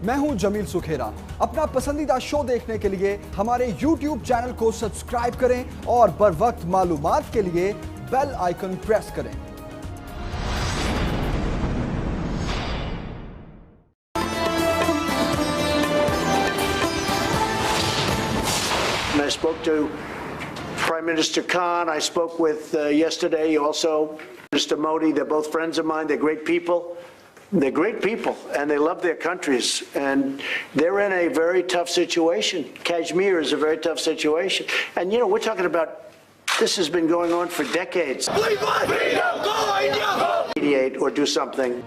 मैं हूं जमील सुखेरा। अपना पसंदीदा शो देखने के लिए हमारे YouTube चैनल को सब्सक्राइब करें और बर वक्त मालूमात के लिए बेल आइकन प्रेस करें। I spoke to Prime Minister Khan. I spoke with yesterday also Mr. Modi. They're both friends of mine. They're great people. They're great people, and they love their countries. And they're in a very tough situation. Kashmir is a very tough situation. And, you know, we're talking about this has been going on for decades. Mediate or do something.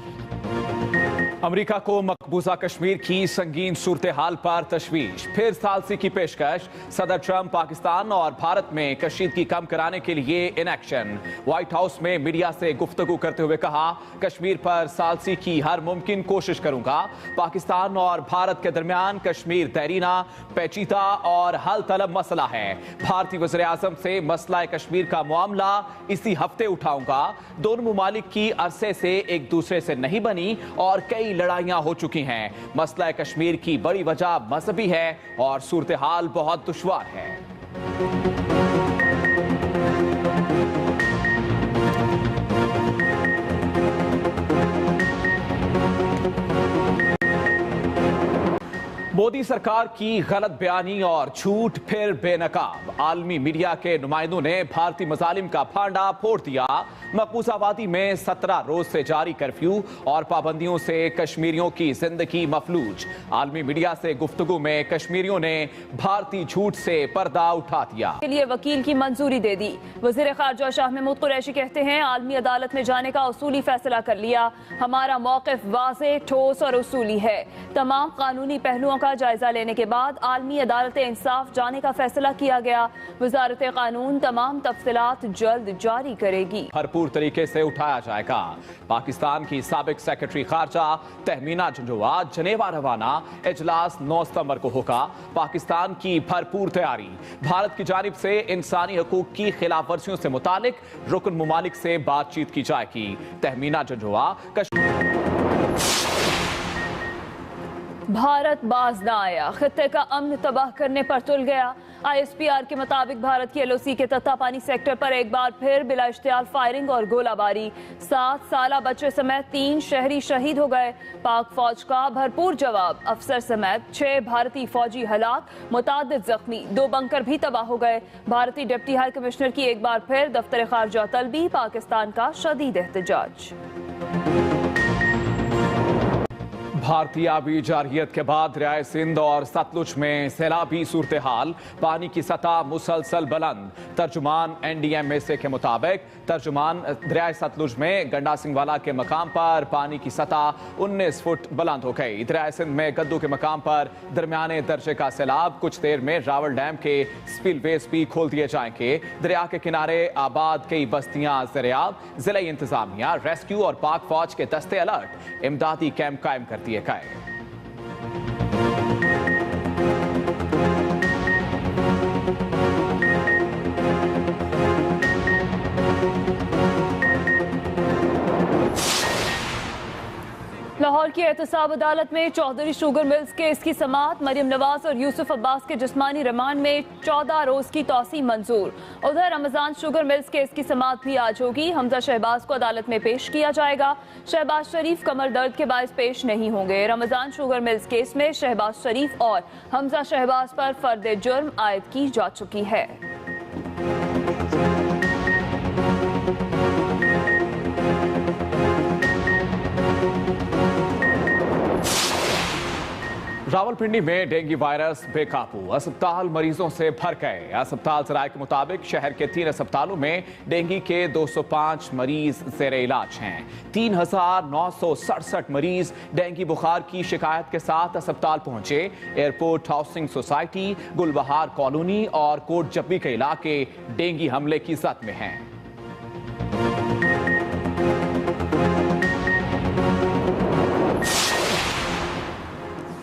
America को मकबूजा कश्मीर की संगीन सूरत हाल पर तशवीश, फिर सालसी की पेशकश। सदर Trump Pakistan और भारत में कशीदगी कम कराने के लिए इन एक्शन। व्हाइट हाउस में मीडिया से गुफ्तगू करते हुए कहा, कश्मीर पर सालसी की हर मुमकिन कोशिश करूंगा। पाकिस्तान और भारत के दरमियान कश्मीर तहरीना पेचीदा और हल तलब मसला है। भारतीय वज़ीर आज़म से मसला कश्मीर का मामला इसी हफ्ते उठाऊंगा। दोनों मुमालिक की अरसे से एक दूसरे से नहीं बनी और कई लड़ाइयां हो चुकी हैं। मसला कश्मीर की बड़ी वजह मजहबी है और सूरत हाल बहुत दुश्वार है। मोदी सरकार की गलत बयानी और झूठ फिर बेनकाब। आलमी मीडिया के नुमाइंदों ने भारतीय मजालिम का फांडा फोड़ दिया। मकबूजा वादी में 17 रोज से जारी कर्फ्यू और पाबंदियों से कश्मीरियों की जिंदगी मफलूज। आलमी मीडिया से गुफ्तगू में कश्मीरियों ने भारतीय झूठ से पर्दा उठा दिया। के लिए वकील की मंजूरी दे दी। वजीर खारजा शाह महमूद कुरैशी कहते हैं, आलमी अदालत में जाने का उसूली फैसला कर लिया। हमारा मौक़िफ़ वाज़ेह, ठोस और उसूली है। तमाम कानूनी पहलुओं का जायजा लेने के बाद आलमी अदालत इंसाफ जाने का फैसला किया गया। वजारत कानून तमाम तफसीलात जल्द जारी करेगी। भरपूर तरीके से उठाया जाएगा। पाकिस्तान की साबिक सेक्रेटरी खारजा तहमीना झंझुआ जनेवा रवाना। इजलास 9 सितंबर को होगा। पाकिस्तान की भरपूर तैयारी। भारत की जानिब से इंसानी हकूक की खिलाफ वर्जियों से मुतालिक रुकन मुमालिक से बातचीत की जाएगी। तहमीना झंझुआ भारत बाज न आया, खित्ते का अमन तबाह करने पर तुल गया। ISPR के मुताबिक भारत की LOC के तत्तापानी सेक्टर पर एक बार फिर बिला इश्तियाल फायरिंग और गोलाबारी। 7 साला बच्चे समेत 3 शहरी शहीद हो गए। पाक फौज का भरपूर जवाब। अफसर समेत 6 भारतीय फौजी हलाक, मुतादिद जख्मी। 2 बंकर भी तबाह हो गए। भारतीय डिप्टी हाई कमिश्नर की एक बार फिर दफ्तर खारजा तलबी। पाकिस्तान का शदीद एहतजाज। भारतीय आबी जारहियत के बाद दरियाए सिंध और सतलुज में सैलाबी सूरत हाल। पानी की सतह मुसलसल बुलंद। तर्जुमान NDMA के मुताबिक दरियाए सतलुज में गंडा सिंहवाला के मकाम पर पानी की सतह 19 फुट बुलंद हो गई। दरियाए सिंध में गद्दू के मकाम पर दरमियाने दर्जे का सैलाब। कुछ देर में रावल डैम के स्पिलवेज भी खोल दिए जाएंगे। दरिया के किनारे आबाद कई बस्तियां ज़रियाब। जिला इंतजामिया, रेस्क्यू और पाक फौज के दस्ते अलर्ट। इमदादी कैंप कायम कर दिए गए। लाहौर की एहतसाब अदालत में चौधरी शुगर मिल्स केस की समाअत। मरियम नवाज और यूसुफ अब्बास के जिस्मानी रिमांड में 14 रोज की तौसी मंजूर। उधर रमजान शुगर मिल्स केस की समाअत भी आज होगी। हमजा शहबाज को अदालत में पेश किया जाएगा। शहबाज शरीफ कमर दर्द के बायस पेश नहीं होंगे। रमजान शुगर मिल्स केस में शहबाज शरीफ और हमजा शहबाज पर फर्द जुर्म आयद की जा चुकी है। रावलपिंडी में डेंगू वायरस बेकाबू। अस्पताल मरीजों से भर गए। अस्पताल सराय के मुताबिक शहर के 3 अस्पतालों में डेंगू के 205 मरीज ज़ेरे इलाज हैं। 3967 मरीज डेंगू बुखार की शिकायत के साथ अस्पताल पहुंचे। एयरपोर्ट हाउसिंग सोसाइटी, गुलबहार कॉलोनी और कोट जब्बी के इलाके डेंगू हमले की जद में हैं।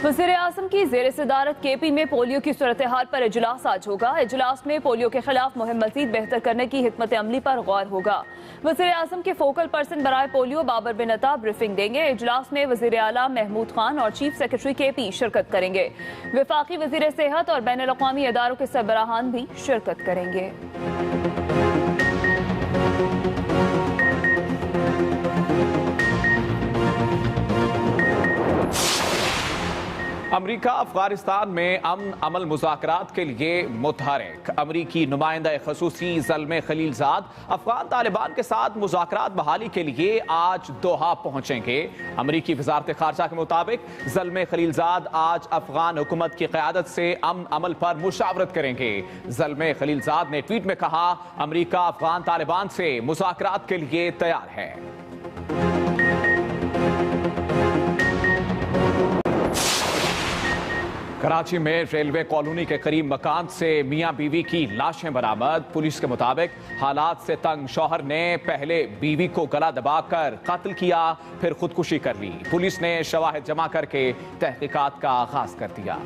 वज़ीर आज़म की ज़ेर सदारत KP में पोलियो की सूरत हाल पर इजलास आज होगा। इजलास में पोलियो के खिलाफ मुहिम मज़ीद बेहतर करने की हिकमत अमली पर गौर होगा। वज़ीर आज़म के फोकल पर्सन बराए पोलियो बाबर बिन अता ब्रीफिंग देंगे। इजलास में वज़ीर आला महमूद खान और चीफ सेक्रेटरी KP शिरकत करेंगे। वफाकी वज़ीर सेहत और बैनुल अक़वामी इदारों के सरबराहान भी शिरकत करेंगे। अमरीका अफगानिस्तान में अमन अमल मुज़ाकरात के लिए मुतहरिक। अमरीकी नुमाइंदा खसूसी ज़ल्मे खलीलजाद अफगान तालिबान के साथ मुज़ाकरात बहाली के लिए आज दोहा पहुंचेंगे। अमरीकी वज़ारत ख़ारजा के मुताबिक ज़ल्मे खलीलजाद आज अफगान हुकूमत की क़यादत से अमन अमल पर मुशावरत करेंगे। ज़ल्मे खलीलजाद ने ट्वीट में कहा, अमरीका अफगान तालिबान से मुज़ाकरात के लिए तैयार है। कराची में रेलवे कॉलोनी के करीब मकान से मियां बीवी की लाशें बरामद। पुलिस के मुताबिक हालात से तंग शौहर ने पहले बीवी को गला दबाकर कत्ल किया, फिर खुदकुशी कर ली। पुलिस ने शवाहिद जमा करके तहकीकात का आगाज कर दिया।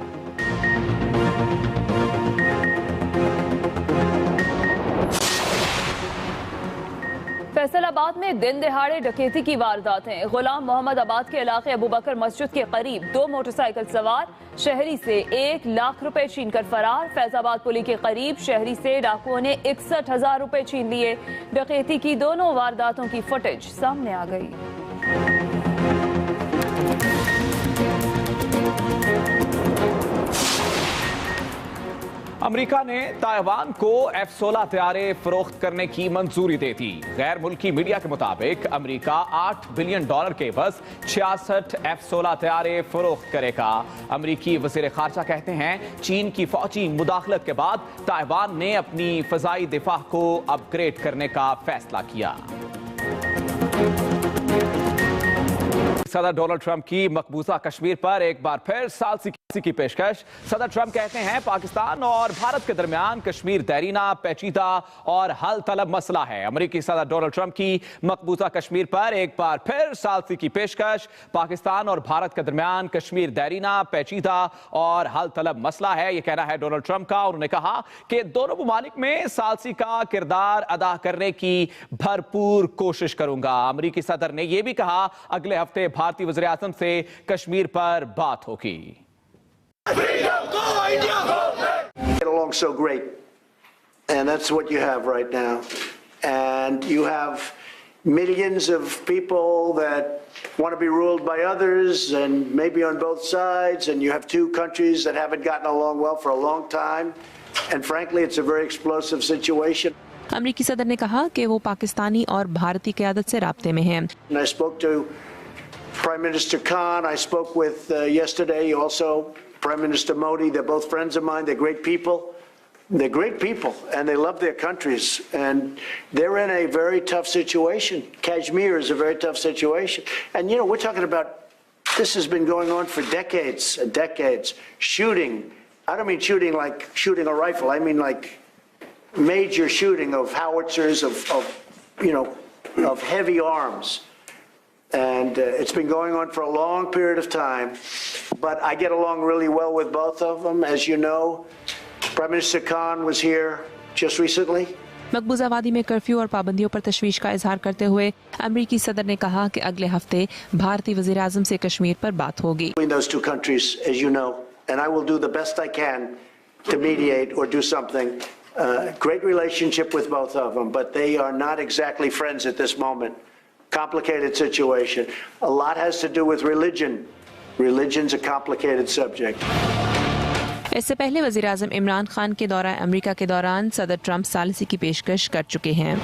फैसलाबाद में दिन दिहाड़े डकैती की वारदातें। गुलाम मोहम्मद आबाद के इलाके अबू बकर मस्जिद के करीब 2 मोटरसाइकिल सवार शहरी से 1 लाख रुपए छीन कर फरार। फैजाबाद पुली के करीब शहरी से डाकुओं ने 61,000 रुपए छीन लिए। डकैती की दोनों वारदातों की फुटेज सामने आ गई। अमेरिका ने ताइवान को F-16 तैयारे फरोख्त करने की मंजूरी दे दी। गैर मुल्की मीडिया के मुताबिक अमेरिका $8 बिलियन के बस 66 F-16 तैयारे फरोख्त करेगा। अमेरिकी वज़ीर ख़ारजा कहते हैं, चीन की फौजी मुदाखलत के बाद ताइवान ने अपनी फ़ज़ाई दिफा को अपग्रेड करने का फैसला किया। सदर डोनाल्ड ट्रंप की मकबूजा कश्मीर पर एक बार फिर सालसी की पेशकश। सदर ट्रंप कहते हैं, पाकिस्तान और भारत के दरमियान कश्मीर देरीना पेचीदा और हल तलब मसला है। अमेरिकी सदर डोनाल्ड ट्रंप की मकबूजा कश्मीर पर एक बार फिर सालसी की पेशकश। पाकिस्तान और भारत के दरमियान कश्मीर देरीना पेचीदा और हल तलब मसला है, यह कहना है डोनाल्ड ट्रंप का। उन्होंने कहा कि दोनों ममालिक में सालसी का किरदार अदा करने की भरपूर कोशिश करूंगा। अमेरिकी सदर ने यह भी कहा, अगले हफ्ते भारतीय वज़ीर आज़म से कश्मीर पर बात होगी। Get along so great, and that's what you have right now. And you have millions of people that want to be ruled by others, and maybe on both sides, and you have two countries that haven't gotten along well for a long time, and frankly it's a very explosive situation. अमरीकी सदर ने कहा कि वो पाकिस्तानी और भारतीय क़यादत से राब्ते में हैं। And I spoke to Prime Minister Khan. I spoke with yesterday also Prime Minister Modi. They're both friends of mine. They're great people. They're great people, and they love their countries. And they're in a very tough situation. Kashmir is a very tough situation. And, you know, we're talking about, this has been going on for decades and decades. Shooting. I don't mean shooting like shooting a rifle. I mean like major shooting of howitzers, of heavy arms. And it's been going on for a long period of time, but I get along really well with both of them. As you know, Prime Minister Khan was here just recently. मकबूजा वादी में curfew और पाबंदियों पर तशवीश का इजहार करते हुए अमरीकी सदर ने कहा कि अगले हफ्ते भारतीय वज़ीर आज़म से कश्मीर पर बात होगी। Between those two countries, as you know, and I will do the best I can to mediate or do something. Great relationship with both of them, but they are not exactly friends at this moment. Complicated situation. A lot has to do with religion. Religion's a complicated subject. इससे पहले वज़ीर आज़म इमरान खान के दौरा America के दौरान सदर Trump सालिसी की पेशकश कर चुके हैं।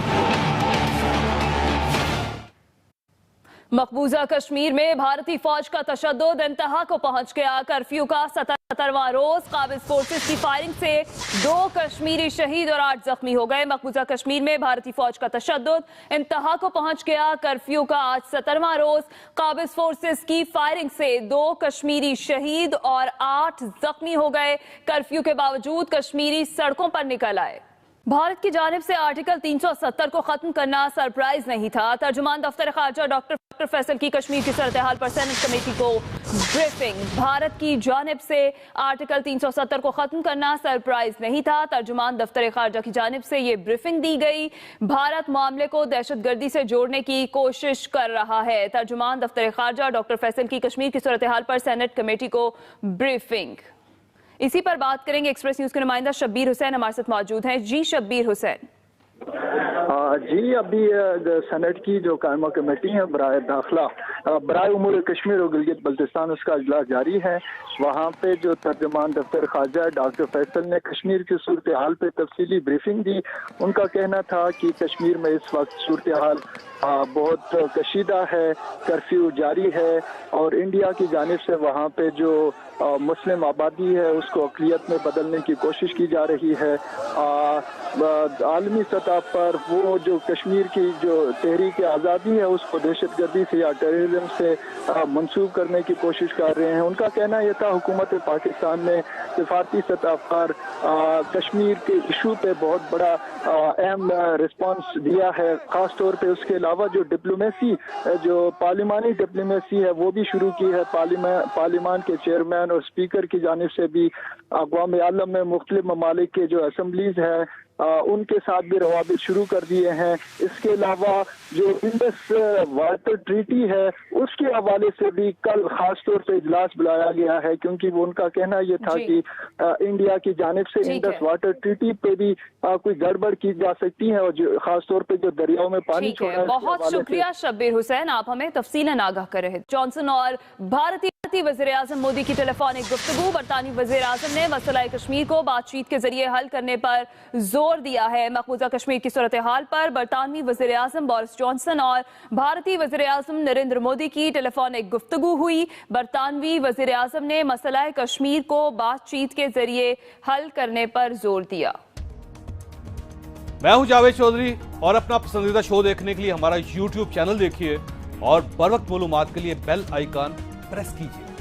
मकबूजा कश्मीर में भारतीय फौज का तशद्दुद इंतहा को पहुंच गया। कर्फ्यू का 77वां रोज काबिज फोर्सेस की फायरिंग से 2 कश्मीरी शहीद और 8 जख्मी हो गए। मकबूजा कश्मीर में भारतीय फौज का तशद्दुद इंतहा को पहुंच गया। कर्फ्यू का आज 77वां रोज काबिज फोर्सेस की फायरिंग से 2 कश्मीरी शहीद और 8 जख्मी हो गए। कर्फ्यू के बावजूद कश्मीरी सड़कों पर निकल आए। भारत की जानिब से आर्टिकल 370 को खत्म करना सरप्राइज नहीं था। तर्जुमान दफ्तर खारजा डॉक्टर फैसल की कश्मीर की सूरत हाल पर सेनेट कमेटी को ब्रीफिंग। भारत की जानिब से आर्टिकल 370 को खत्म करना सरप्राइज नहीं था। तर्जुमान दफ्तर खारजा की जानिब से ये ब्रीफिंग दी गई। भारत मामले को दहशतगर्दी से जोड़ने की कोशिश कर रहा है। तर्जुमान दफ्तर खारजा डॉक्टर फैसल की कश्मीर की सूरत हाल पर सेनेट कमेटी को ब्रीफिंग। इसी पर बात करेंगे। एक्सप्रेस न्यूज के नुमाइंदा शब्बीर हुसैन हमारे साथ मौजूद हैं। जी शब्बीर हुसैन। जी, अभी सेनेट की जो कायमा कमेटी है बराए दाखिला बराए उमूर कश्मीर और गिलगित बल्तिस्तान उसका इजलास जारी है। वहाँ पे जो तर्जुमान दफ्तर खारजा डॉक्टर फैसल ने कश्मीर की सूरत हाल पे तफसीली ब्रीफिंग दी। उनका कहना था कि कश्मीर में इस वक्त सूरत हाल बहुत कशीदा है, कर्फ्यू जारी है और इंडिया की जानिब से वहाँ पे जो मुस्लिम आबादी है उसको अक़लियत में बदलने की कोशिश की जा रही है। आलमी सतह पर वो जो कश्मीर की जो तहरीक आज़ादी है उसको दहशतगर्दी से या टेररिज्म से मंसूब करने की कोशिश कर रहे हैं। उनका कहना यह था हुकूमत पाकिस्तान ने सिफारती सतह पर कश्मीर के इशू पे बहुत बड़ा अहम रिस्पांस दिया है। ख़ास तौर पे उसके अलावा जो डिप्लोमेसी जो पार्लिमानी डिप्लोमेसी है वो भी शुरू की है। पार्लिमान के चेयरमैन और स्पीकर की जानिब से भी अक़वाम आलम में मुख्तलिफ ममालिक के जो असम्बलीज है उनके साथ भी रवाबित शुरू कर दिए हैं। इसके अलावा जो इंडस वाटर ट्रीटी है उसके हवाले से भी कल खास तौर पे इजलास बुलाया गया है, क्योंकि वो उनका कहना यह था कि इंडिया की जानिब से इंडस वाटर ट्रीटी पे भी कोई गड़बड़ की जा सकती है और जो खास तौर पे जो दरियाओं में पानी छोड़ा है। बहुत शुक्रिया शब्बीर हुसैन, आप हमें तफसीलन आगाह कर रहे हैं। जॉनसन और भारतीय वज़ीर आज़म मोदी की टेलीफोनिक गुफ्तगू। बरतानवी वज़ीर आज़म ने मसला कश्मीर को बातचीत के जरिए हल करने पर जोर दिया है। मकबूजा कश्मीर की सूरत हाल पर बरतानवी वज़ीर आज़म बोरिस जॉनसन और भारतीय वज़ीर आज़म नरेंद्र मोदी की टेलीफोनिक गुफ्तगू हुई। बरतानवी वज़ीर आज़म ने मसला कश्मीर को बातचीत के जरिए हल करने पर जोर दिया। मैं हूं जावेद चौधरी और अपना पसंदीदा शो देखने के लिए हमारा YouTube चैनल देखिए और बर वक्त मालूमात के लिए बेल आइकन प्रेस कीजिए।